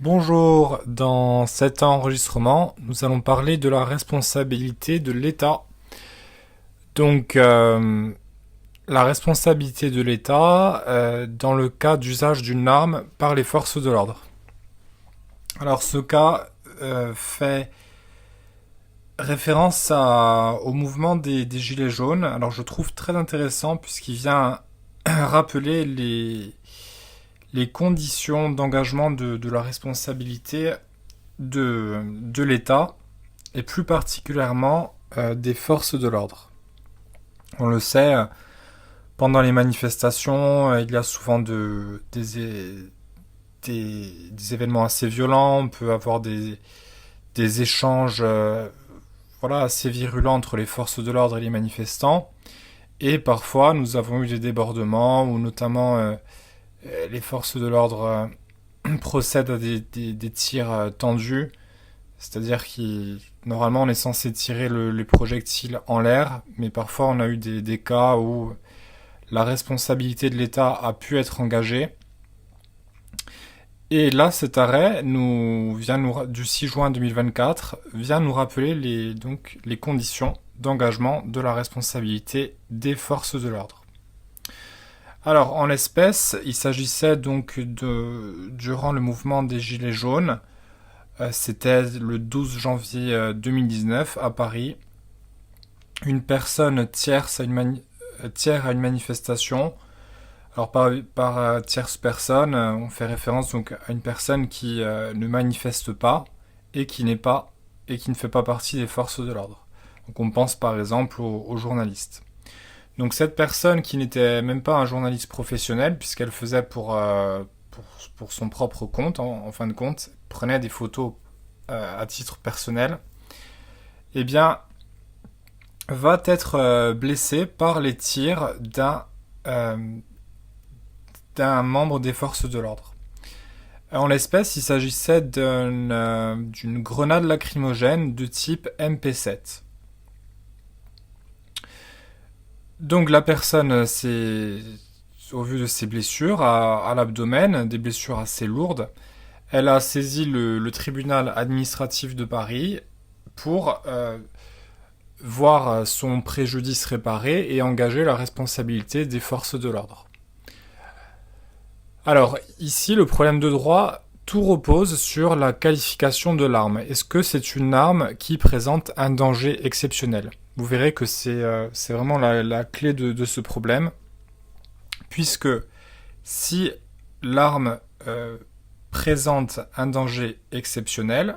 Bonjour, dans cet enregistrement, nous allons parler de la responsabilité de l'État. Donc, la responsabilité de l'État dans le cas d'usage d'une arme par les forces de l'ordre. Alors, ce cas fait référence au mouvement des Gilets jaunes. Alors, je trouve très intéressant puisqu'il vient rappeler les conditions d'engagement de la responsabilité de l'État et plus particulièrement des forces de l'ordre. On le sait, pendant les manifestations, il y a souvent des événements assez violents, on peut avoir des échanges assez virulents entre les forces de l'ordre et les manifestants. Et parfois, nous avons eu des débordements où notamment les forces de l'ordre procèdent à des tirs tendus, c'est-à-dire que normalement on est censé tirer les projectiles en l'air, mais parfois on a eu des cas où la responsabilité de l'État a pu être engagée. Et là, cet arrêt du 6 juin 2024 vient nous rappeler les conditions d'engagement de la responsabilité des forces de l'ordre. Alors, en l'espèce, il s'agissait donc durant le mouvement des Gilets jaunes, c'était le 12 janvier 2019 à Paris, une personne tiers à une manifestation. Alors par tierce personne, on fait référence donc à une personne qui ne manifeste pas et qui ne fait pas partie des forces de l'ordre. Donc on pense par exemple aux journalistes. Donc cette personne qui n'était même pas un journaliste professionnel, puisqu'elle faisait pour son propre compte, en fin de compte, prenait des photos à titre personnel, eh bien, va être blessée par les tirs d'un membre des forces de l'ordre. En l'espèce, il s'agissait d'une grenade lacrymogène de type MP7. Donc la personne, au vu de ses blessures à l'abdomen, des blessures assez lourdes, elle a saisi le tribunal administratif de Paris pour voir son préjudice réparé et engager la responsabilité des forces de l'ordre. Alors, ici, le problème de droit, tout repose sur la qualification de l'arme. Est-ce que c'est une arme qui présente un danger exceptionnel ? Vous verrez que c'est vraiment la clé de ce problème, puisque si l'arme présente un danger exceptionnel,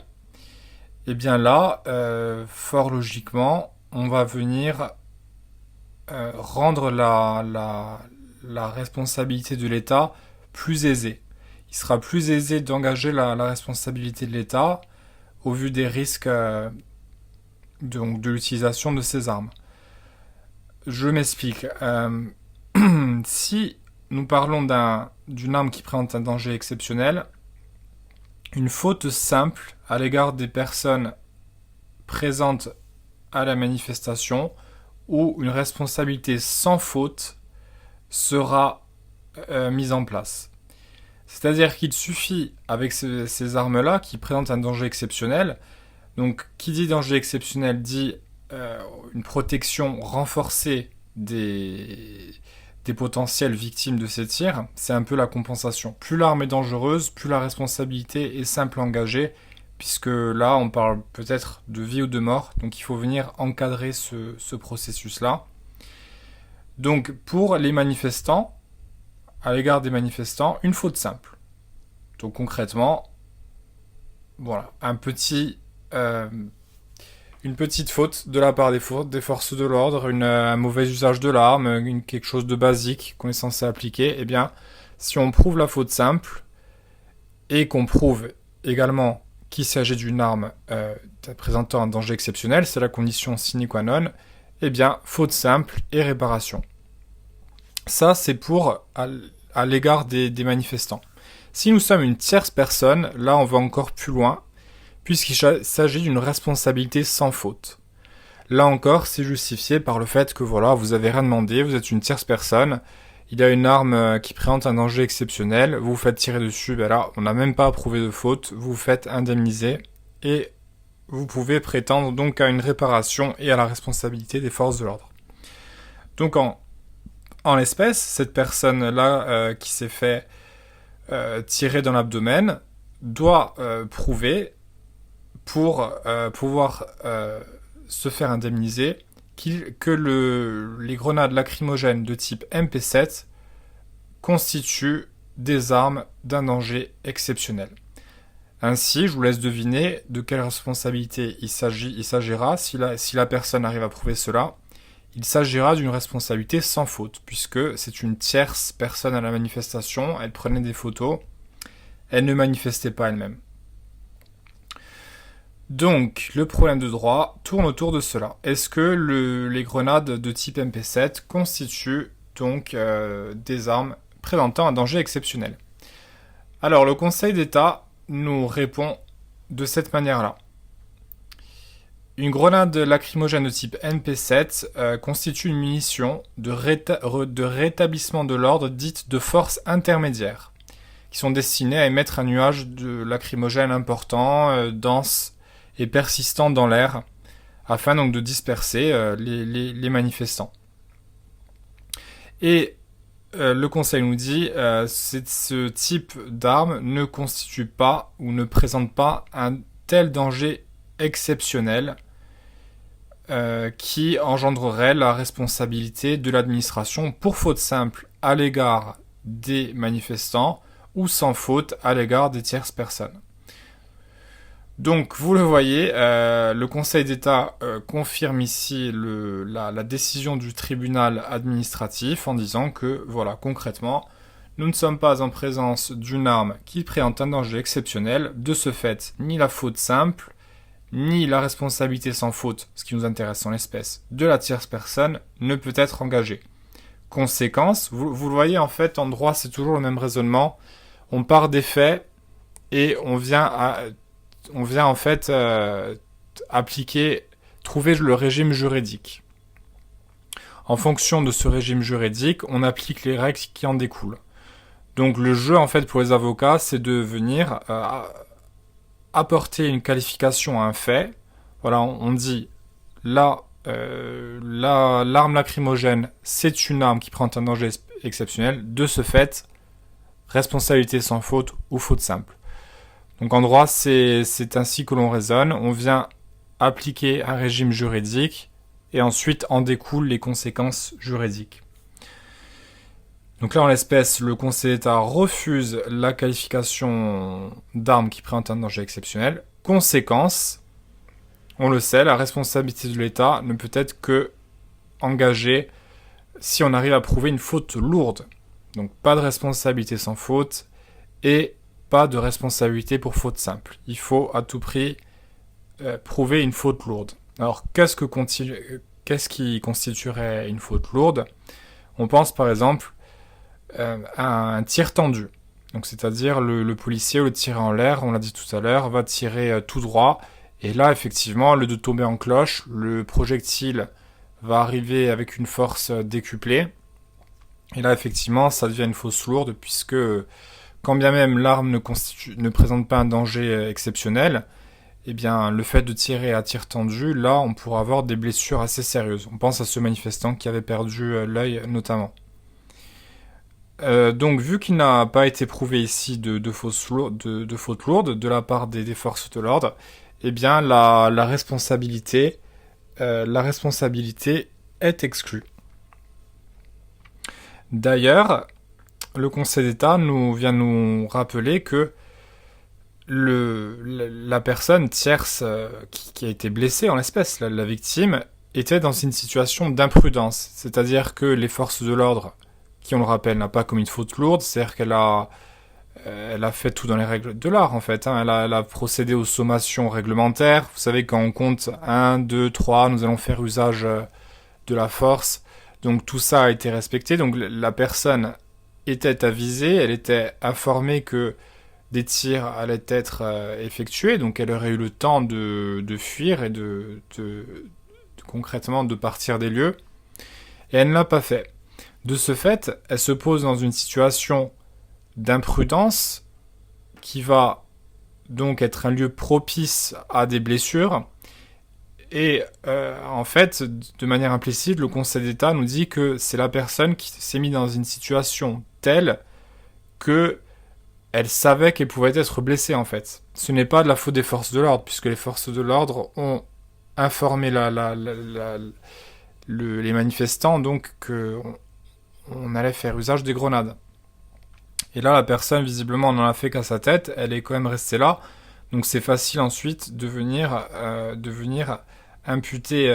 eh bien là, fort logiquement, on va venir rendre la responsabilité de l'État plus aisée. Il sera plus aisé d'engager la responsabilité de l'État au vu des risques de l'utilisation de ces armes. Je m'explique. Si nous parlons d'une arme qui présente un danger exceptionnel, une faute simple à l'égard des personnes présentes à la manifestation ou une responsabilité sans faute sera mise en place. C'est-à-dire qu'il suffit, avec ces armes-là, qui présentent un danger exceptionnel, donc qui dit danger exceptionnel dit une protection renforcée des potentielles victimes de ces tirs, c'est un peu la compensation. Plus l'arme est dangereuse, plus la responsabilité est simple à engager, puisque là on parle peut-être de vie ou de mort, donc il faut venir encadrer ce processus-là. Donc pour les manifestants, à l'égard des manifestants, une faute simple. Donc concrètement, voilà, une petite faute de la part des forces de l'ordre, un mauvais usage de l'arme, quelque chose de basique qu'on est censé appliquer, eh bien, si on prouve la faute simple et qu'on prouve également qu'il s'agit d'une arme présentant un danger exceptionnel, c'est la condition sine qua non, eh bien, faute simple et réparation. Ça, c'est pour à l'égard des manifestants. Si nous sommes une tierce personne, là, on va encore plus loin, puisqu'il s'agit d'une responsabilité sans faute. Là encore, c'est justifié par le fait que voilà, vous avez rien demandé, vous êtes une tierce personne, il y a une arme qui présente un danger exceptionnel, vous vous faites tirer dessus, ben là, on n'a même pas approuvé de faute, vous vous faites indemniser et vous pouvez prétendre donc à une réparation et à la responsabilité des forces de l'ordre. Donc en l'espèce, cette personne-là qui s'est fait tirer dans l'abdomen doit prouver pour pouvoir se faire indemniser que les grenades lacrymogènes de type MP7 constituent des armes d'un danger exceptionnel. Ainsi, je vous laisse deviner de quelle responsabilité il s'agira si la personne arrive à prouver cela. Il s'agira d'une responsabilité sans faute, puisque c'est une tierce personne à la manifestation, elle prenait des photos, elle ne manifestait pas elle-même. Donc, le problème de droit tourne autour de cela. Est-ce que les grenades de type MP7 constituent donc des armes présentant un danger exceptionnel? Alors, le Conseil d'État nous répond de cette manière-là. Une grenade lacrymogène de type MP7 constitue une munition de rétablissement de l'ordre dite de force intermédiaire, qui sont destinées à émettre un nuage de lacrymogène important, dense et persistant dans l'air, afin donc de disperser les manifestants. Et le Conseil nous dit ce type d'arme ne constitue pas ou ne présente pas un tel danger exceptionnel qui engendrerait la responsabilité de l'administration pour faute simple à l'égard des manifestants ou sans faute à l'égard des tierces personnes. Donc, vous le voyez, le Conseil d'État confirme ici la décision du tribunal administratif en disant que, voilà, concrètement, nous ne sommes pas en présence d'une arme qui présente un danger exceptionnel. De ce fait, ni la faute simple, ni la responsabilité sans faute, ce qui nous intéresse en l'espèce, de la tierce personne ne peut être engagée. Conséquence, vous le voyez, en fait, en droit, c'est toujours le même raisonnement. On part des faits et on vient en fait trouver le régime juridique. En fonction de ce régime juridique, on applique les règles qui en découlent. Donc le jeu en fait pour les avocats, c'est de venir apporter une qualification à un fait. Voilà, on dit là, l'arme lacrymogène, c'est une arme qui prend un danger exceptionnel. De ce fait, responsabilité sans faute ou faute simple. Donc en droit, c'est ainsi que l'on raisonne. On vient appliquer un régime juridique et ensuite en découlent les conséquences juridiques. Donc là, en l'espèce, le Conseil d'État refuse la qualification d'arme qui présente un danger exceptionnel. Conséquence, on le sait, la responsabilité de l'État ne peut être que engagée si on arrive à prouver une faute lourde. Donc pas de responsabilité sans faute et pas de responsabilité pour faute simple. Il faut à tout prix prouver une faute lourde. Alors qu'est-ce qui constituerait une faute lourde? On pense par exemple à un tir tendu. Donc c'est-à-dire le policier, au tirer en l'air, on l'a dit tout à l'heure, va tirer tout droit. Et là, effectivement, au lieu de tomber en cloche, le projectile va arriver avec une force décuplée. Et là, effectivement, ça devient une fausse lourde, puisque quand bien même l'arme ne présente pas un danger exceptionnel, eh bien, le fait de tirer à tir tendu, là, on pourra avoir des blessures assez sérieuses. On pense à ce manifestant qui avait perdu l'œil, notamment. Donc, vu qu'il n'a pas été prouvé ici de faute lourde de la part des forces de l'ordre, eh bien, la responsabilité est exclue. D'ailleurs, le Conseil d'État vient nous rappeler que la personne tierce qui a été blessée, en l'espèce, la victime, était dans une situation d'imprudence. C'est-à-dire que les forces de l'ordre, qui, on le rappelle, n'a pas commis une faute lourde, c'est-à-dire qu'elle a fait tout dans les règles de l'art, en fait. Elle a procédé aux sommations réglementaires. Vous savez, quand on compte 1, 2, 3, nous allons faire usage de la force. Donc tout ça a été respecté. Donc la personne était avisée, elle était informée que des tirs allaient être effectués, donc elle aurait eu le temps de fuir et concrètement de partir des lieux. Et elle ne l'a pas fait. De ce fait, elle se pose dans une situation d'imprudence qui va donc être un lieu propice à des blessures. Et en fait, de manière implicite, le Conseil d'État nous dit que c'est la personne qui s'est mise dans une situation telle que elle savait qu'elle pouvait être blessée en fait. Ce n'est pas de la faute des forces de l'ordre, puisque les forces de l'ordre ont informé les manifestants donc qu'on allait faire usage des grenades. Et là, la personne, visiblement, n'en a fait qu'à sa tête, elle est quand même restée là, donc c'est facile ensuite de venir imputer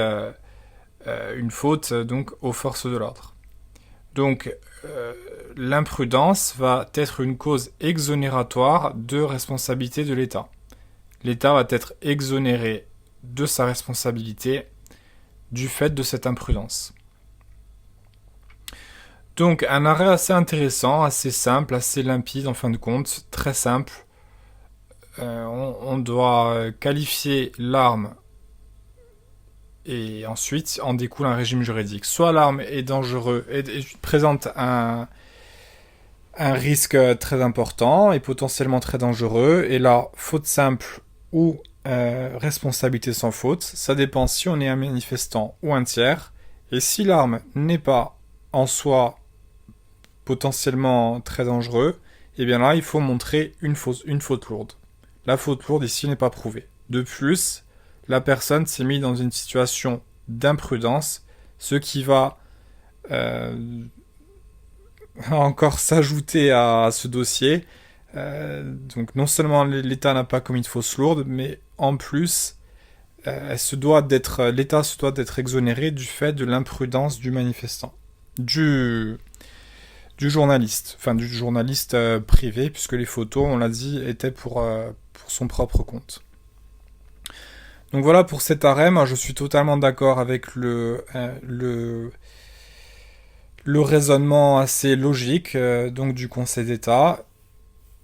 une faute donc aux forces de l'ordre. Donc l'imprudence va être une cause exonératoire de responsabilité de l'État. L'État va être exonéré de sa responsabilité du fait de cette imprudence. Donc un arrêt assez intéressant, assez simple, assez limpide en fin de compte, très simple. On doit qualifier l'arme et ensuite en découle un régime juridique. Soit l'arme est dangereuse et présente un risque très important et potentiellement très dangereux, et là, faute simple ou responsabilité sans faute, ça dépend si on est un manifestant ou un tiers, et si l'arme n'est pas en soi potentiellement très dangereux, et bien là, il faut montrer une faute lourde. La faute lourde ici n'est pas prouvée. De plus, la personne s'est mise dans une situation d'imprudence, ce qui va encore s'ajouter à ce dossier. Donc non seulement l'État n'a pas commis de faute lourde, mais en plus, l'État se doit d'être exonéré du fait de l'imprudence du manifestant, du journaliste, enfin du journaliste privé, puisque les photos, on l'a dit, étaient pour son propre compte. Donc voilà pour cet arrêt. Moi, je suis totalement d'accord avec le raisonnement assez logique donc du Conseil d'État.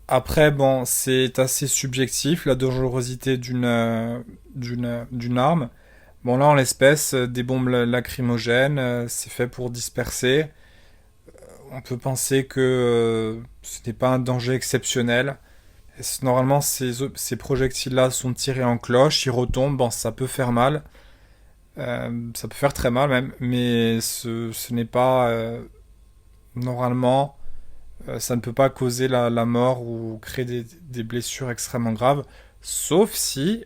Après, bon, c'est assez subjectif, la dangerosité d'une arme. Bon, là, en l'espèce, des bombes lacrymogènes, c'est fait pour disperser. On peut penser que ce n'est pas un danger exceptionnel. Normalement, ces projectiles-là sont tirés en cloche, ils retombent, bon, ça peut faire mal. Ça peut faire très mal même, mais ce n'est pas... normalement, ça ne peut pas causer la mort ou créer des blessures extrêmement graves, sauf si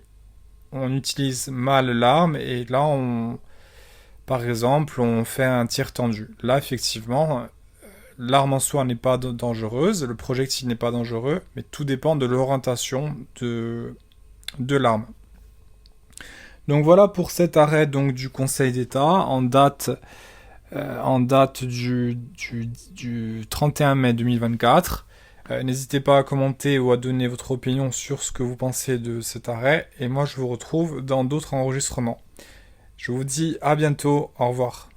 on utilise mal l'arme et là, par exemple, on fait un tir tendu. Là, effectivement, l'arme en soi n'est pas dangereuse, le projectile n'est pas dangereux, mais tout dépend de l'orientation de l'arme. Donc voilà pour cet arrêt donc, du Conseil d'État en date du 31 mai 2024. N'hésitez pas à commenter ou à donner votre opinion sur ce que vous pensez de cet arrêt, et moi je vous retrouve dans d'autres enregistrements. Je vous dis à bientôt, au revoir.